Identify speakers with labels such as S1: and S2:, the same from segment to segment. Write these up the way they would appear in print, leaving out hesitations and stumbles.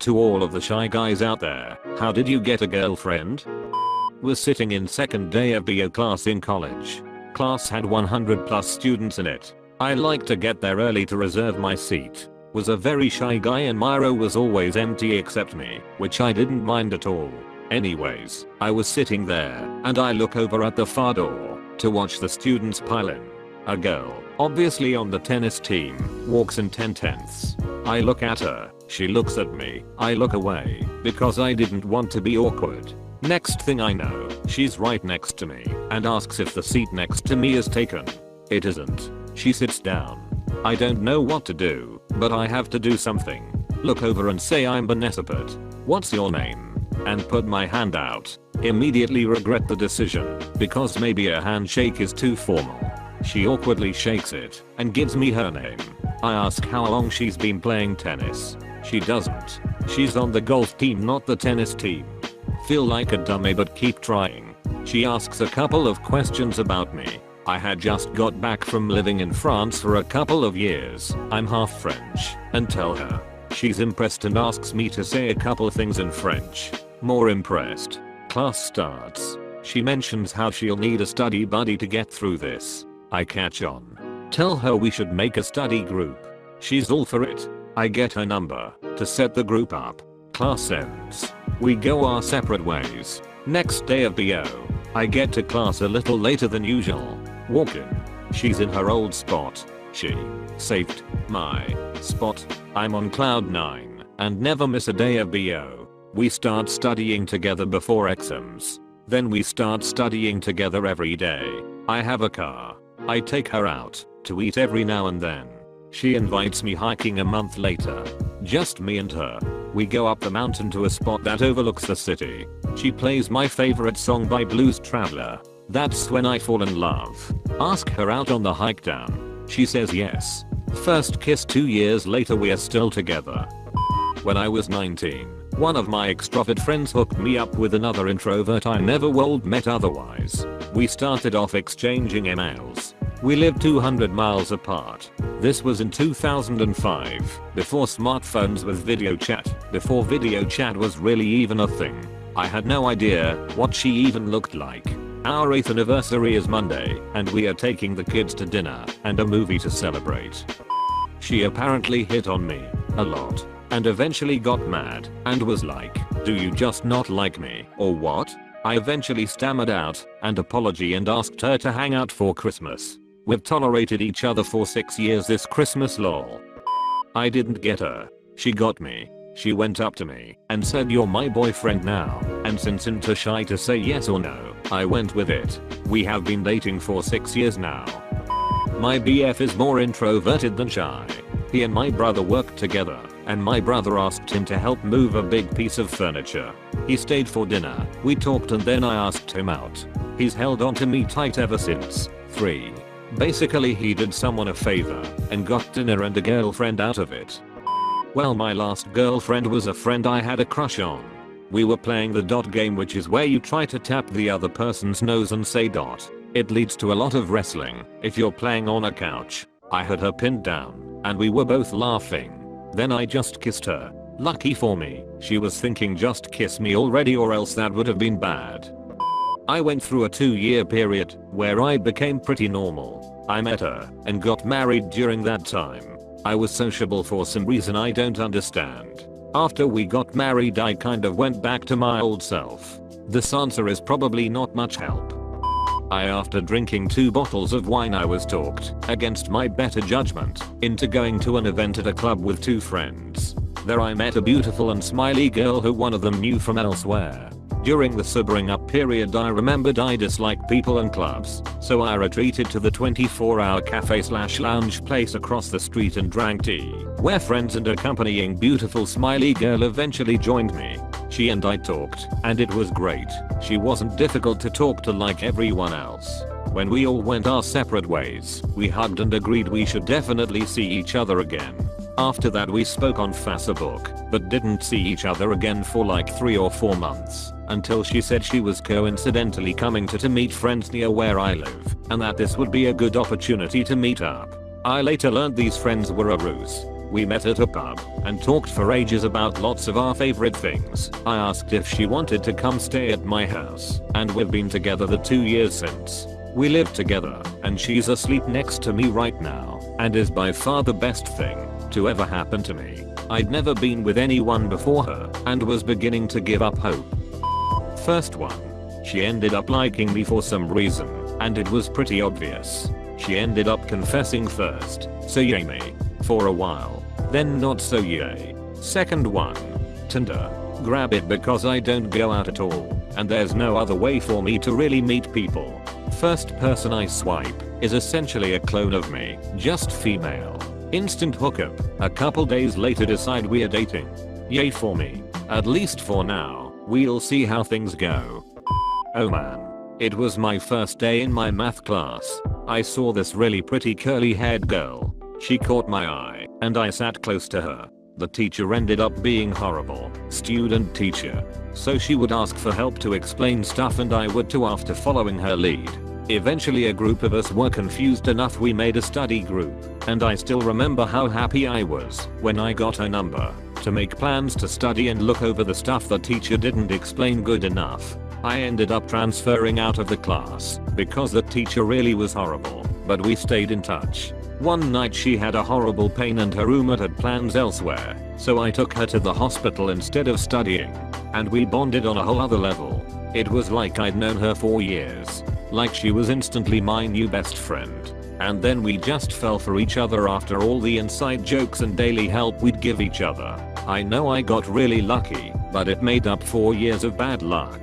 S1: To all of the shy guys out there, how did you get a girlfriend? Was sitting in second day of BO class in college. Class had 100 plus students in it. I like to get there early to reserve my seat. Was a very shy guy and my row was always empty except me, which I didn't mind at all. Anyways, I was sitting there and I look over at the far door to watch the students pile in. A girl, obviously on the tennis team, walks in 10/10ths. I look at her, she looks at me, I look away because I didn't want to be awkward. Next thing I know, she's right next to me and asks if the seat next to me is taken. It isn't. She sits down. I don't know what to do, but I have to do something. Look over and say I'm Benesapet. What's your name? And put my hand out. Immediately regret the decision because maybe a handshake is too formal. She awkwardly shakes it and gives me her name. I ask how long she's been playing tennis. She doesn't. She's on the golf team, not the tennis team. Feel like a dummy but keep trying. She asks a couple of questions about me. I had just got back from living in France for a couple of years. I'm half French and tell her. She's impressed and asks me to say a couple things in French. More impressed. Class starts. She mentions how she'll need a study buddy to get through this. I catch on. Tell her we should make a study group. She's all for it. I get her number to set the group up. Class ends. We go our separate ways. Next day of BO. I get to class a little later than usual. Walk in. She's in her old spot. She saved my spot. I'm on cloud 9 and never miss a day of BO. We start studying together before exams. Then we start studying together every day. I have a car. I take her out to eat every now and then. She invites me hiking a month later. Just me and her. We go up the mountain to a spot that overlooks the city. She plays my favorite song by Blues Traveler. That's when I fall in love. Ask her out on the hike down. She says yes. First kiss 2 years later we are still together. When I was 19, one of my extrovert friends hooked me up with another introvert I never would met otherwise. We started off exchanging emails. We lived 200 miles apart. This was in 2005, before smartphones with video chat, before video chat was really even a thing. I had no idea what she even looked like. Our 8th anniversary is Monday, and we are taking the kids to dinner and a movie to celebrate. She apparently hit on me a lot and eventually got mad and was like, "Do you just not like me or what?" I eventually stammered out an apology and asked her to hang out for Christmas. We've tolerated each other for 6 years this Christmas lol. I didn't get her. She got me. She went up to me and said, "You're my boyfriend now," and since I'm too shy to say yes or no, I went with it. We have been dating for 6 years now. My BF is more introverted than shy. He and my brother worked together, and my brother asked him to help move a big piece of furniture. He stayed for dinner, we talked and then I asked him out. He's held on to me tight ever since. 3. Basically he did someone a favor and got dinner and a girlfriend out of it. Well, my last girlfriend was a friend I had a crush on. We were playing the dot game, which is where you try to tap the other person's nose and say dot. It leads to a lot of wrestling if you're playing on a couch. I had her pinned down and we were both laughing. Then I just kissed her. Lucky for me, she was thinking just kiss me already or else that would have been bad. I went through a 2-year period where I became pretty normal. I met her and got married during that time. I was sociable for some reason I don't understand. After we got married I kind of went back to my old self. This answer is probably not much help. After drinking 2 bottles of wine I was talked, against my better judgment, into going to an event at a club with 2 friends. There I met a beautiful and smiley girl who one of them knew from elsewhere. During the sobering up period I remembered I dislike people and clubs, so I retreated to the 24-hour cafe/lounge place across the street and drank tea, where friends and accompanying beautiful smiley girl eventually joined me. She and I talked, and it was great. She wasn't difficult to talk to like everyone else. When we all went our separate ways, we hugged and agreed we should definitely see each other again. After that we spoke on Facebook, but didn't see each other again for like 3 or 4 months, until she said she was coincidentally coming to meet friends near where I live, and that this would be a good opportunity to meet up. I later learned these friends were a ruse. We met at a pub and talked for ages about lots of our favorite things. I asked if she wanted to come stay at my house, and we've been together the 2 years since. We live together, and she's asleep next to me right now, and is by far the best thing to ever happen to me. I'd never been with anyone before her, and was beginning to give up hope. First one. She ended up liking me for some reason, and it was pretty obvious. She ended up confessing first, so yay me, for a while, then not so yay. Second one. Tinder. Grab it because I don't go out at all, and there's no other way for me to really meet people. First person I swipe is essentially a clone of me, just female. Instant hookup, a couple days later decide we're dating. Yay for me, at least for now. We'll see how things go. Oh man. It was my first day in my math class. I saw this really pretty curly haired girl. She caught my eye, and I sat close to her. The teacher ended up being horrible, student teacher. So she would ask for help to explain stuff and I would too after following her lead. Eventually a group of us were confused enough we made a study group, and I still remember how happy I was when I got her number to make plans to study and look over the stuff the teacher didn't explain good enough. I ended up transferring out of the class because the teacher really was horrible, but we stayed in touch. One night she had a horrible pain and her roommate had plans elsewhere, so I took her to the hospital instead of studying, and we bonded on a whole other level. It was like I'd known her for years, like she was instantly my new best friend. And then we just fell for each other after all the inside jokes and daily help we'd give each other. I know I got really lucky, but it made up 4 years of bad luck.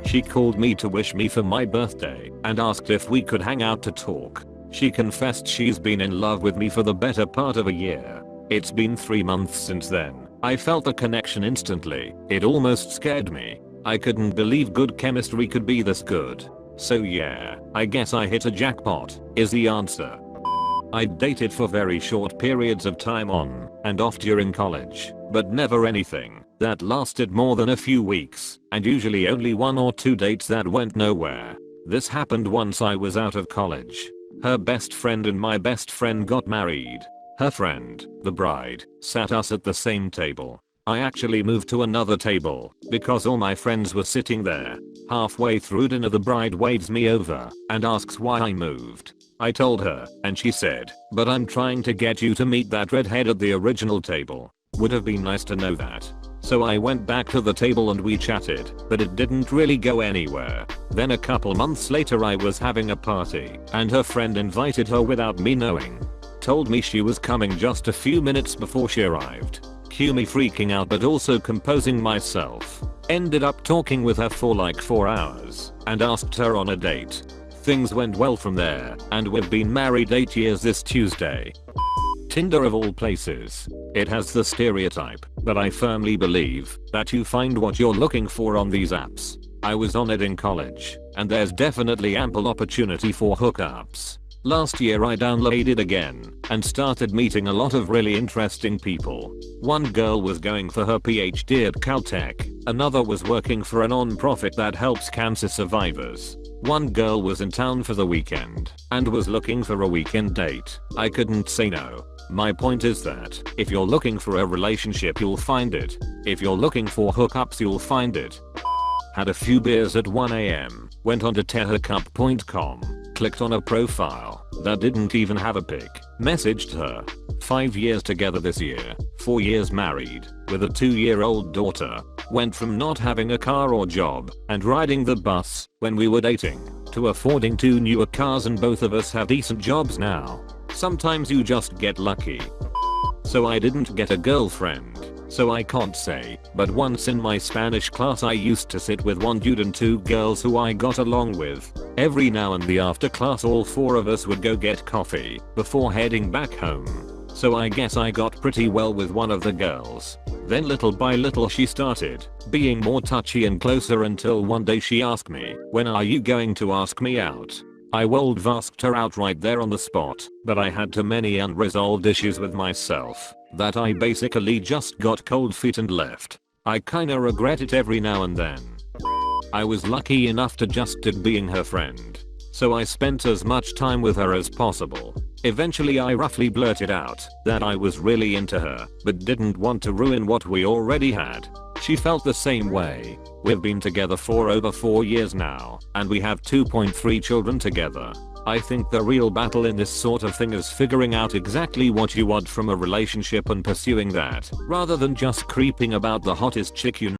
S1: She called me to wish me for my birthday and asked if we could hang out to talk. She confessed she's been in love with me for the better part of a year. It's been 3 months since then. I felt a connection instantly. It almost scared me. I couldn't believe good chemistry could be this good. So yeah, I guess I hit a jackpot, is the answer. I dated for very short periods of time on and off during college, but never anything that lasted more than a few weeks, and usually only 1 or 2 dates that went nowhere. This happened once I was out of college. Her best friend and my best friend got married. Her friend, the bride, sat us at the same table. I actually moved to another table because all my friends were sitting there. Halfway through dinner the bride waves me over and asks why I moved. I told her, and she said, "But I'm trying to get you to meet that redhead at the original table." Would have been nice to know that. So I went back to the table and we chatted, but it didn't really go anywhere. Then a couple months later I was having a party and her friend invited her without me knowing. Told me she was coming just a few minutes before she arrived. Cue me freaking out but also composing myself. Ended up talking with her for like 4 hours and asked her on a date. Things went well from there and we've been married 8 years this Tuesday. Tinder of all places. It has the stereotype, but I firmly believe that you find what you're looking for on these apps. I was on it in college, and there's definitely ample opportunity for hookups. Last year I downloaded again and started meeting a lot of really interesting people. One girl was going for her PhD at Caltech, another was working for a non-profit that helps cancer survivors. One girl was in town for the weekend and was looking for a weekend date. I couldn't say no. My point is that if you're looking for a relationship you'll find it. If you're looking for hookups you'll find it. Had a few beers at 1 AM, went on to tehookup.com, clicked on a profile that didn't even have a pic, messaged her. 5 years together this year, 4 years married, with a 2-year-old daughter. Went from not having a car or job and riding the bus when we were dating to affording 2 newer cars, and both of us have decent jobs now. Sometimes you just get lucky. So I didn't get a girlfriend, so I can't say, but once in my Spanish class I used to sit with one dude and 2 girls who I got along with. Every now and then after class all 4 of us would go get coffee before heading back home. So I guess I got pretty well with one of the girls. Then little by little she started being more touchy and closer until one day she asked me, "When are you going to ask me out?" I would asked her out right there on the spot, but I had too many unresolved issues with myself that I basically just got cold feet and left. I kinda regret it every now and then. I was lucky enough to just did being her friend, so I spent as much time with her as possible. Eventually I roughly blurted out that I was really into her, but didn't want to ruin what we already had. She felt the same way. We've been together for over 4 years now, and we have 2.3 children together. I think the real battle in this sort of thing is figuring out exactly what you want from a relationship and pursuing that, rather than just creeping about the hottest chick you